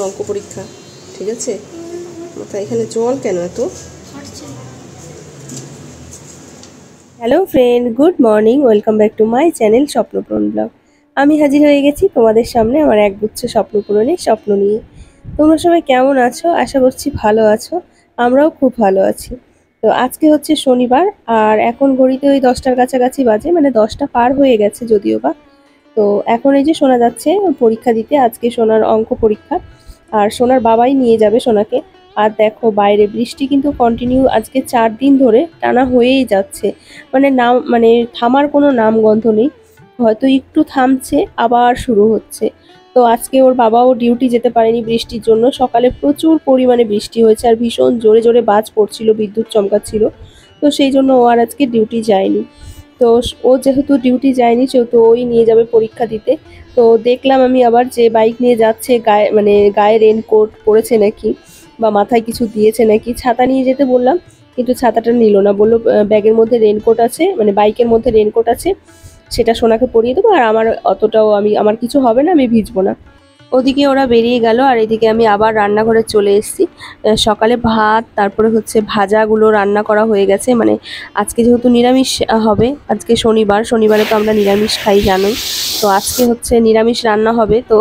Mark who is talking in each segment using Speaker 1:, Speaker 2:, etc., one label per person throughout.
Speaker 1: অঙ্ক পরীক্ষা, ঠিক আছে? মাথায় এখানে জল কেন এত? Hello friend, good morning, welcome back to my channel Swapnapuran blog. আমি হাজির হয়ে গেছি তোমাদের সামনে আমার একগুচ্ছ স্বপ্নপূরণের স্বপ্ন নিয়ে। তোমরা সবাই কেমন আছো? আশা করছি ভালো আছো, আমরাও খুব ভালো আছি। তো আজকে হচ্ছে শনিবার, আর এখন ঘড়িতে ওই 10টার কাছাকাছি বাজে, মানে 10টা পার হয়ে গেছে যদিও বা। তো এখন এই যে সোনা যাচ্ছে পরীক্ষা দিতে, আজকে সোনার অঙ্ক পরীক্ষা, আর সোনার বাবাই নিয়ে যাবে সোনাকে। আর দেখো বাইরে বৃষ্টি কিন্তু কন্টিনিউ আজকে 4 দিন ধরে টানা হয়েই যাচ্ছে, মানে থামার কোনো নামগন্ধ নেই। হয়তো একটু থামছে আবার শুরু হচ্ছে। তো আজকে ওর বাবাও ডিউটি যেতে পারেনি বৃষ্টির জন্য। সকালে প্রচুর পরিমাণে বৃষ্টি হয়েছে আর ভীষণ জোরে জোরে বাজ পড়ছিল, বিদ্যুৎ চমকাচ্ছিল। তো সেই জন্য ও আর আজকে ডিউটি যায়নি। তো ও যেহেতু ডিউটি যায়নি সেহেতু ওই নিয়ে যাবে পরীক্ষা দিতে। তো দেখলাম আমি আবার যে বাইক নিয়ে যাচ্ছে, গায়ে রেনকোট পরেছে নাকি, বা মাথায় কিছু দিয়েছে নাকি। ছাতা নিয়ে যেতে বললাম, কিন্তু ছাতাটা নিল না, বললো ব্যাগের মধ্যে রেনকোট আছে, মানে বাইকের মধ্যে রেনকোট আছে, সেটা সোনাকে পরিয়ে দেবো, আর আমার কিছু হবে না, আমি ভিজবো না। ওদিকে ওরা বেরিয়ে গেল, আর এদিকে আমি আবার রান্নাঘরে চলে এসেছি। সকালে ভাত, তারপরে হচ্ছে ভাজাগুলো রান্না করা হয়ে গেছে। মানে আজকে যেহেতু নিরামিষ হবে, আজকে শনিবারে তো আমরা নিরামিষ খাই জানোই। তো আজকে হচ্ছে নিরামিষ রান্না হবে, তো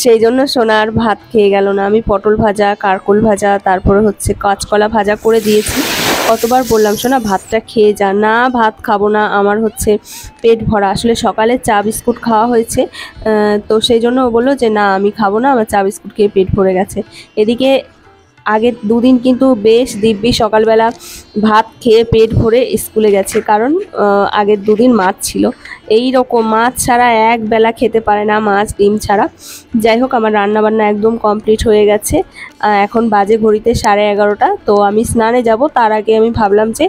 Speaker 1: সেই জন্য সোনার ভাত খেয়ে গেল না। আমি পটল ভাজা, কারকোল ভাজা, তারপরে হচ্ছে কাঁচকলা ভাজা করে দিয়েছি। কতবার বললাম সোনা ভাতটা খেয়ে যা, না ভাত খাবো না, আমার হচ্ছে পেট ভরা। আসলে সকালে চা বিস্কুট খাওয়া হয়েছে, তো সেই জন্য ও বললো যে না আমি খাবো না, আমার চা বিস্কুট খেয়ে পেট ভরে গেছে। এদিকে আগের দুদিন কিন্তু বেশ দিব্যি সকালবেলা ভাত খেয়ে পেট ভরে স্কুলে গেছে, কারণ আগের দুদিন মাছ ছিল। এই রকম মাছ ছাড়া এক বেলা খেতে পারে না, মাছ ডিম ছাড়া। যাই হোক, আমার রান্নাবান্না একদম কমপ্লিট হয়ে গেছে। এখন বাজে ঘড়িতে 11:30। তো আমি স্নানে যাব, তার আগে আমি ভাবলাম যে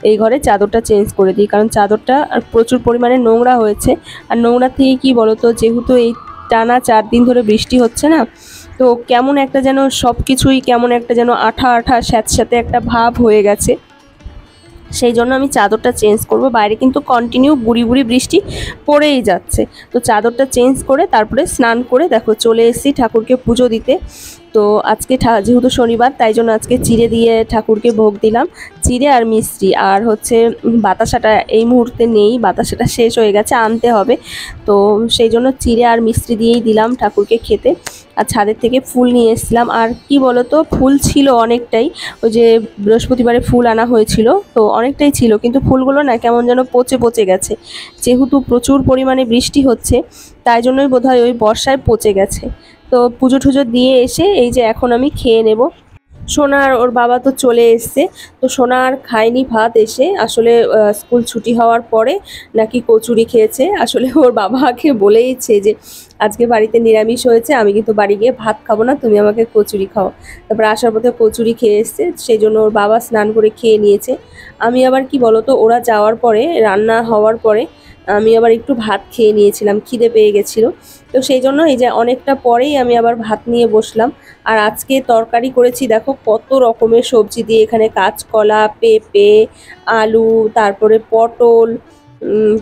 Speaker 1: এই ঘরে চাদরটা চেঞ্জ করে দিই, কারণ চাদরটা প্রচুর পরিমাণে নোংরা হয়েছে। আর নোংরা থেকে কি বলতো, যেহেতু এই টানা 4 দিন ধরে বৃষ্টি হচ্ছে না, তো কেমন একটা যেন সব কিছুই কেমন একটা যেন আঠা আঠা স্যাঁতস্যাঁতে একটা ভাব হয়ে গেছে। সেই জন্য আমি চাদরটা চেঞ্জ করব। বাইরে কিন্তু কন্টিনিউ বুড়ি বুড়ি বৃষ্টি পড়েই যাচ্ছে। তো চাদরটা চেঞ্জ করে তারপরে স্নান করে দেখো চলে এসেছি ঠাকুরকে পুজো দিতে। তো আজকে যেহেতু শনিবার, তাই জন্য আজকে চিড়ে দিয়ে ঠাকুরকে ভোগ দিলাম। চিড়ে আর মিষ্টি, আর হচ্ছে বাতাসাটা এই মুহূর্তে নেই, বাতাসাটা শেষ হয়ে গেছে, আনতে হবে। তো সেই জন্য চিড়ে আর মিষ্টি দিয়েই দিলাম ঠাকুরকে খেতে। আর ছাদের থেকে ফুল নিয়ে এসেছিলাম, আর কি বলতো ফুল ছিল অনেকটাই। ওই যে বৃহস্পতিবারে ফুল আনা হয়েছিল, তো অনেকটাই ছিল, কিন্তু ফুলগুলো না কেমন যেন পচে পচে গেছে। যেহেতু প্রচুর পরিমাণে বৃষ্টি হচ্ছে, তাই জন্যই বোধহয় ওই বর্ষায় পচে গেছে। তো পুজো টুজো দিয়ে এসে এই যে এখন আমি খেয়ে নেব। সোনার ওর বাবা তো চলে এসছে, তো সোনার খায়নি ভাত এসে। আসলে স্কুল ছুটি হওয়ার পরে নাকি কচুরি খেয়েছে। আসলে ওর বাবাকে বলেইছে যে আজকে বাড়িতে নিরামিষ হয়েছে, আমি কিন্তু বাড়ি গিয়ে ভাত খাবো না, তুমি আমাকে কচুরি খাও। তারপরে আসার পথে কচুরি খেয়ে এসছে, সেই জন্য ওর বাবা স্নান করে খেয়ে নিয়েছে। আমি আবার কি বলতো, ওরা যাওয়ার পরে রান্না হওয়ার পরে আমি আবার একটু ভাত খেয়ে নিয়েছিলাম, খিদে পেয়ে গেছিলো। তো সেই জন্য এই যে অনেকটা পরেই আমি আবার ভাত নিয়ে বসলাম। আর আজকে তরকারি করেছি দেখো কত রকমের সবজি দিয়ে, এখানে কাঁচকলা, পেঁপে, আলু, তারপরে পটল,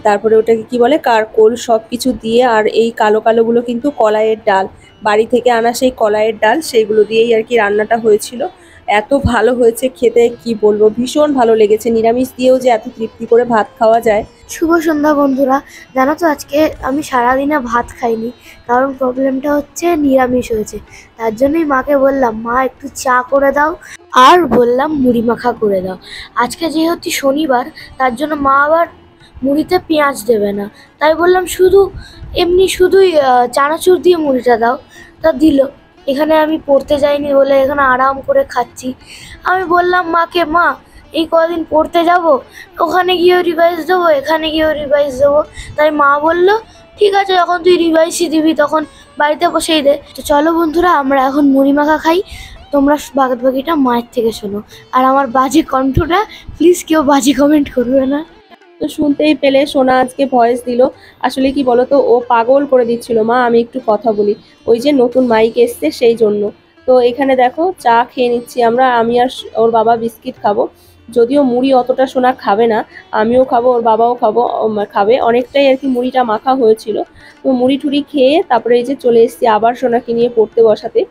Speaker 1: তারপরে ওটাকে কি বলে কারকোল, সব কিছু দিয়ে। আর এই কালো কালোগুলো কিন্তু কলাইয়ের ডাল, বাড়ি থেকে আনা সেই কলাইয়ের ডাল, সেইগুলো দিয়েই আর কি রান্নাটা হয়েছিল। এত ভালো হয়েছে খেতে, কি বলবো, ভীষণ ভালো লেগেছে। নিরামিষ দিয়েও যে এত তৃপ্তি করে ভাত খাওয়া যায়।
Speaker 2: শুভ সন্ধ্যা বন্ধুরা। জানো তো আজকে আমি সারাদিনে ভাত খাইনি, কারণ প্রবলেমটা হচ্ছে নিরামিষ হয়েছে। তার জন্যই মাকে বললাম মা একটু চা করে দাও, আর বললাম মুড়ি মাখা করে দাও। আজকে যেহেতু শনিবার, তার জন্য মা আবার মুড়িতে পেঁয়াজ দেবে না, তাই বললাম শুধুই চানাচুর দিয়ে মুড়িটা দাও। তা দিল। এখানে আমি পড়তে যাইনি বলে এখানে আরাম করে খাচ্ছি। আমি বললাম মাকে, মা এই কদিন পড়তে যাব, ওখানে গিয়েও রিভাইজ দেবো, এখানে গিয়েও রিভাইজ দেবো। তাই মা বলল ঠিক আছে, যখন তুই রিভাইসই দিবি তখন বাড়িতে বসেই দে। তো চলো বন্ধুরা, আমরা এখন মুড়ি মাখা খাই। তোমরা বাকিটা মায়ের থেকে শোনো। আর আমার বাজে কণ্ঠটা প্লিজ কেউ বাজে কমেন্ট করবে না।
Speaker 1: তো শুনতেই পেলে সোনা আজকে ভয়েস দিল। আসলে কি বলতো, ও পাগল করে দিচ্ছিল, মা আমি একটু কথা বলি, ওই যে নতুন মাইক এসছে সেই জন্য। তো এখানে দেখো চা খেয়ে নিচ্ছি আমরা, আমি আর ওর বাবা বিস্কিট খাবো। যদিও মুড়ি অতটা সোনা খাবে না, আমিও খাবো, ওর বাবাও খাবে অনেকটাই আর কি, মুড়িটা মাখা হয়েছিল। তো মুড়ি টুড়ি খেয়ে তারপরে এই যে চলে এসেছি আবার সোনাকে নিয়ে পড়তে বসাতে।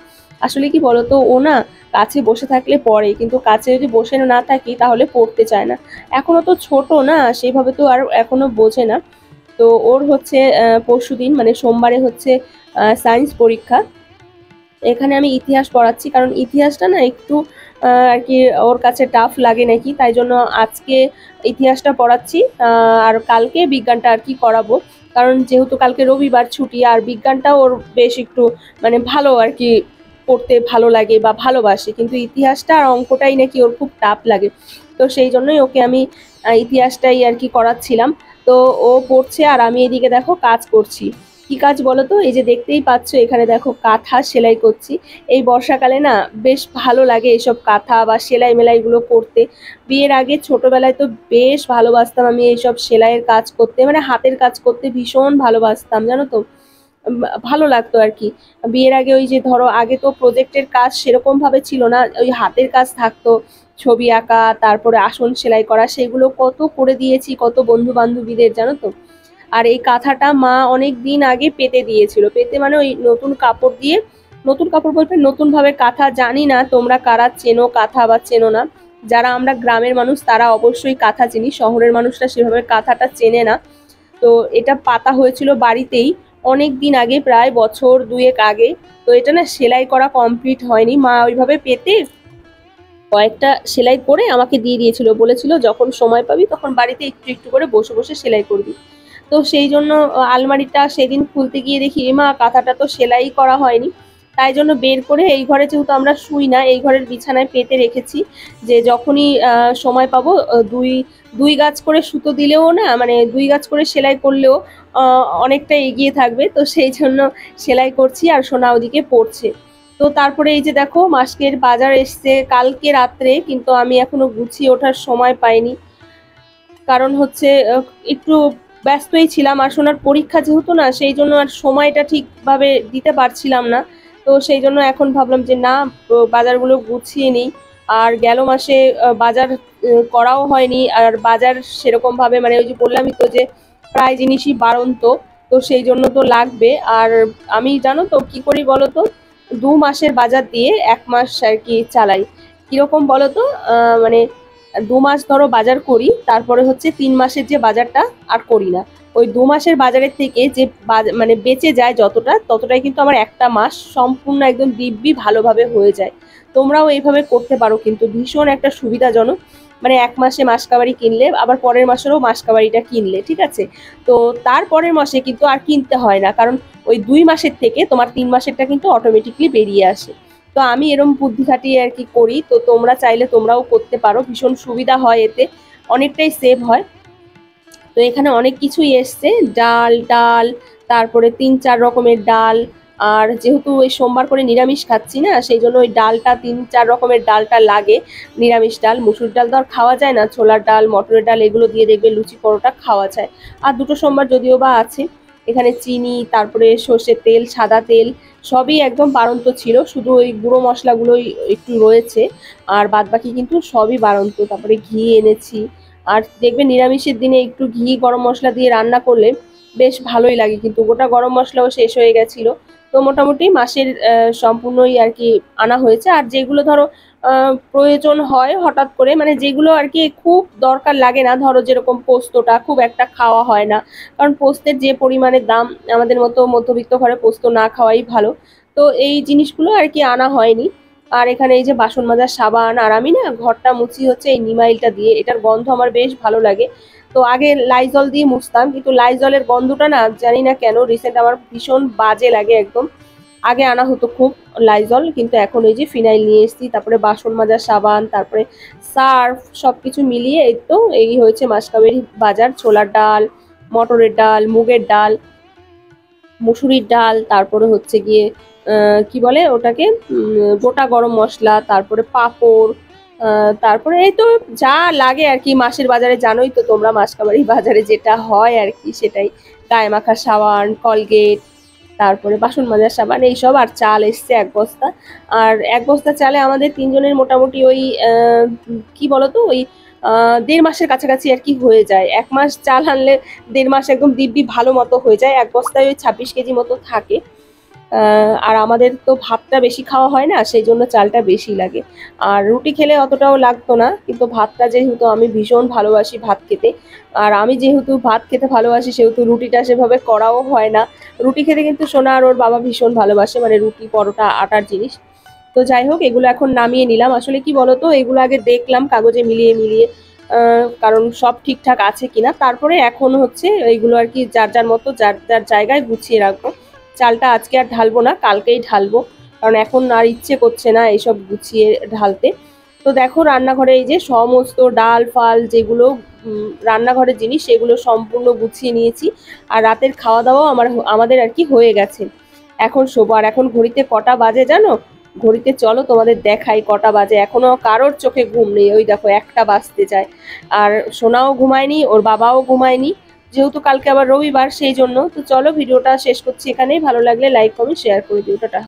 Speaker 1: আসলে কি বলতো, ও না কাছে বসে থাকলে পড়ে, কিন্তু কাছে যদি বসে না থাকি তাহলে পড়তে চায় না। এখনো তো ছোট না, সেভাবে তো আর এখনো বোঝে না। তো ওর হচ্ছে পরশুদিন মানে সোমবারে হচ্ছে সায়েন্স পরীক্ষা। এখানে আমি ইতিহাস পড়াচ্ছি, কারণ ইতিহাসটা না একটু আর কি ওর কাছে টাফ লাগে নাকি, তাই জন্য আজকে ইতিহাসটা পড়াচ্ছি। আর কালকে বিজ্ঞানটা আর কি করাবো, কারণ যেহেতু কালকে রবিবার ছুটি, আর বিজ্ঞানটা ওর বেশ একটু মানে ভালো আর কি, পড়তে ভালো লাগে বা ভালোবাসে, কিন্তু ইতিহাসটা আর অঙ্কটাই নাকি ওর খুব টাফ লাগে। তো সেই জন্যই ওকে আমি ইতিহাসটাই আর কি করাচ্ছিলাম। তো ও পড়ছে আর আমি এদিকে দেখো কাজ করছি। কি কাজ বলো তো? এই যে দেখতেই পাচ্ছ, এখানে দেখো কাঁথা সেলাই করছি। এই বর্ষাকালে না বেশ ভালো লাগে এইসব কাঁথা বা সেলাই মেলাইগুলো করতে। বিয়ের আগে ছোটবেলায় তো বেশ ভালোবাসতাম আমি এইসব সেলাইয়ের কাজ করতে, মানে হাতের কাজ করতে ভীষণ ভালোবাসতাম, জানো তো। ভালো লাগতো আর কি। বিয়ের আগে ওই যে ধরো, আগে তো প্রজেক্টের কাজ সেরকম ভাবে ছিল না, ওই হাতের কাজ থাকতো, ছবি আঁকা, তারপরে আসন সেলাই করা, সেগুলো কত করে দিয়েছি কত বন্ধু বান্ধবীদের, জানো তো। আর এই কাঁথাটা মা অনেক দিন আগে পেতে দিয়েছিল, পেতে মানে ওই নতুন কাপড় দিয়ে, নতুন কাপড় বলতে নতুন ভাবে কাঁথা, জানি না তোমরা কারা চেনো কাঁথা বা চেনো না। যারা আমরা গ্রামের মানুষ তারা অবশ্যই কাঁথা চিনি, শহরের মানুষরা সেভাবে কাঁথাটা চেনে না। তো এটা পাতা হয়েছিল বাড়িতেই অনেক দিন আগে, প্রায় বছর দুয়েক আগে। তো এটা না সেলাই করা কমপ্লিট হয়নি, মা ওইভাবে পেতে কয়েকটা সেলাই করে আমাকে দিয়ে দিয়েছিল, বলেছিল যখন সময় পাবি তখন বাড়িতে একটু একটু করে বসে বসে সেলাই করবি। তো সেই জন্য আলমারিটা সেদিন খুলতে গিয়ে দেখি এমা কাঁথাটা তো সেলাই করা হয়নি। তাই জন্য বের করে এই ঘরে, যেহেতু আমরা শুই না, এই ঘরের বিছানায় পেতে রেখেছি, যে যখনই সময় পাবো দুই দুই গাছ করে সুতো দিলেও না, মানে দুই গাছ করে সেলাই করলেও অনেকটা এগিয়ে থাকবে। তো সেই জন্য সেলাই করছি আর সোনা ওদিকে পড়ছে। তো তারপরে এই যে দেখো মাসকের বাজার এসছে কালকে রাত্রে, কিন্তু আমি এখনো গুছিয়ে ওঠার সময় পাইনি। কারণ হচ্ছে একটু ব্যস্তই ছিলাম, আর সোনার পরীক্ষা যেহেতু না, সেই জন্য আর সময়টা ঠিকভাবে দিতে পারছিলাম না। তো সেই জন্য এখন ভাবলাম যে না, বাজারগুলো গুছিয়ে নিই। আর গেল মাসে বাজার করাও হয়নি, আর বাজার সেরকম ভাবে মানে ওই যে বললামই তো যে প্রায় জিনিসই বাড়ন্ত। তো সেই জন্য তো লাগবে। আর আমি জানো তো কি করি বলো তো, 2 মাসের বাজার দিয়ে 1 মাস আর কি চালাই। কিরকম বলো তো, মানে 2 মাস ধরো বাজার করি, তারপরে হচ্ছে 3 মাসের যে বাজারটা আর করি না। ওই 2 মাসের বাজারের থেকে যে মানে বেঁচে যায় যতটা, ততটাই কিন্তু আমার একটা মাস সম্পূর্ণ একদম দিব্যি ভালোভাবে হয়ে যায়। তোমরাও এইভাবে করতে পারো, কিন্তু ভীষণ একটা সুবিধাজনক। মানে 1 মাসে মাসকাবারি কিনলে আবার পরের মাসেরও মাসকাবারিটা কিনলে, ঠিক আছে। তো তারপরের মাসে কিন্তু আর কিনতে হয় না, কারণ ওই 2 মাসের থেকে তোমার 3 মাসেরটা কিন্তু অটোমেটিকলি বেরিয়ে আসে। তো আমি এরম বুদ্ধি খাটিয়ে আর কি করি। তো তোমরা চাইলে তোমরাও করতে পারো, ভীষণ সুবিধা হয় এতে, অনেকটাই সেভ হয়। তো এখানে অনেক কিছুই এসছে, ডাল ডাল, তারপরে 3-4 রকমের ডাল। আর যেহেতু ওই সোমবার করে নিরামিষ খাচ্ছি না, সেই জন্য ওই ডালটা 3-4 রকমের ডালটা লাগে। নিরামিষ ডাল, মুসুর ডাল তো আর খাওয়া যায় না, ছোলার ডাল, মটরের ডাল, এগুলো দিয়ে দেখবে লুচি পরোটা খাওয়া যায়। আর দুটো সোমবার যদিও বা আছে। এখানে চিনি, তারপরে সর্ষের তেল, সাদা তেল, সবই একদম বাড়ন্ত ছিল, শুধু ওই গুঁড়ো মশলাগুলোই একটু রয়েছে। আর বাদবাকি কিন্তু সবই বাড়ন্ত। তারপরে ঘি এনেছি। আর দেখবে নিরামিষের দিনে একটু ঘি গরম মশলা দিয়ে রান্না করলে বেশ ভালোই লাগে, কিন্তু গোটা গরম মশলাও শেষ হয়ে গেছিল। তো মোটামুটি মাসের সম্পূর্ণই আর কি আনা হয়েছে। আর যেগুলো ধরো প্রয়োজন হয় হঠাৎ করে, মানে যেগুলো আর কি খুব দরকার লাগে না, ধরো যেরকম পোস্তটা খুব একটা খাওয়া হয় না, কারণ পোস্তের যে পরিমাণে দাম, আমাদের মতো মধ্যবিত্ত ঘরে পোস্ত না খাওয়াই ভালো। তো এই জিনিসগুলো আর কি আনা হয়নি। আর এখানে এই যে বাসন মাজার সাবান, আর আমি না ঘরটা মুছি হচ্ছে এই নিমাইলটা দিয়ে, এটার গন্ধ আমার বেশ ভালো লাগে। তো আগে লাইজল দিয়ে মুছতাম, কিন্তু লাইজলের গন্ধটা না জানি না কেন রিসেন্ট আমার ভীষণ বাজে লাগে একদম। আগে আনা হতো খুব লাইজল, কিন্তু এখন এই যে ফিনাইল নিয়ে এসেছি, তারপরে বাসন মাজার সাবান, তারপরে সার্ফ, সবকিছু মিলিয়ে এই তো এই হয়েছে মাসকাবারি বাজার। ছোলার ডাল, মটরের ডাল, মুগের ডাল, মুসুরির ডাল, তারপরে হচ্ছে গিয়ে কি বলে ওটাকে, গোটা গরম মশলা, তারপরে পাঁপড়, তারপরে এই তো যা লাগে আর কি মাসের বাজারে, জানোই তো তোমরা মাসকাবারি বাজারে যেটা হয় আর কি সেটাই। গায়ে মাখার সাবান, কলগেট, তারপরে বাসন মাজার সাবান, এইসব। আর চাল এসছে 1 বস্তা। আর 1 বস্তা চালে আমাদের তিনজনের মোটামুটি ওই কি বলতো ওই 1.5 মাসের কাছাকাছি আর কি হয়ে যায়। 1 মাস চাল আনলে 1.5 মাস একদম দিব্যি ভালো মতো হয়ে যায়। 1 বস্তায় ওই 26 কেজি মতো থাকে। আর আমাদের তো ভাতটা বেশি খাওয়া হয় না, সেই জন্য চালটা বেশি লাগে। আর রুটি খেলে অতটাও লাগতো না, কিন্তু ভাতটা যেহেতু আমি ভীষণ ভালোবাসি ভাত খেতে, আর আমি যেহেতু ভাত খেতে ভালোবাসি সেহেতু রুটিটা সেভাবে করাও হয় না। রুটি খেতে কিন্তু সোনা আর ওর বাবা ভীষণ ভালোবাসে, মানে রুটি পরোটা আটার জিনিস। তো যাই হোক, এগুলো এখন নামিয়ে নিলাম। আসলে কি বলতো, এগুলো আগে দেখলাম কাগজে মিলিয়ে মিলিয়ে, কারণ সব ঠিকঠাক আছে কিনা, তারপরে এখন হচ্ছে এইগুলো আর কি যার যার মতো যার যার জায়গায় গুছিয়ে রাখবো। চালটা আজকে আর ঢালবো না, কালকেই ঢালবো, কারণ এখন আর ইচ্ছে করছে না এইসব গুছিয়ে ঢালতে। তো দেখো রান্নাঘরে এই যে সমস্ত ডাল ফাল যেগুলো রান্নাঘরের জিনিস, সেগুলো সম্পূর্ণ গুছিয়ে নিয়েছি। আর রাতের খাওয়া দাওয়াও আমাদের আর কি হয়ে গেছে। এখন শোবো। আর এখন ঘড়িতে কটা বাজে জানো? ঘড়িতে চলো তোমাদের দেখাই কটা বাজে। এখনো কারোর চোখে ঘুম নেই, ওই দেখো 1টা বাজতে যায়। আর সোনাও ঘুমায়নি, ওর বাবাও ঘুমায়নি, যেহেতু কালকে আবার রবিবার সেই জন্য। তো চলো ভিডিওটা শেষ করছি এখানেই। ভালো লাগলে লাইক কমেন্ট শেয়ার করে দিও। টাটা।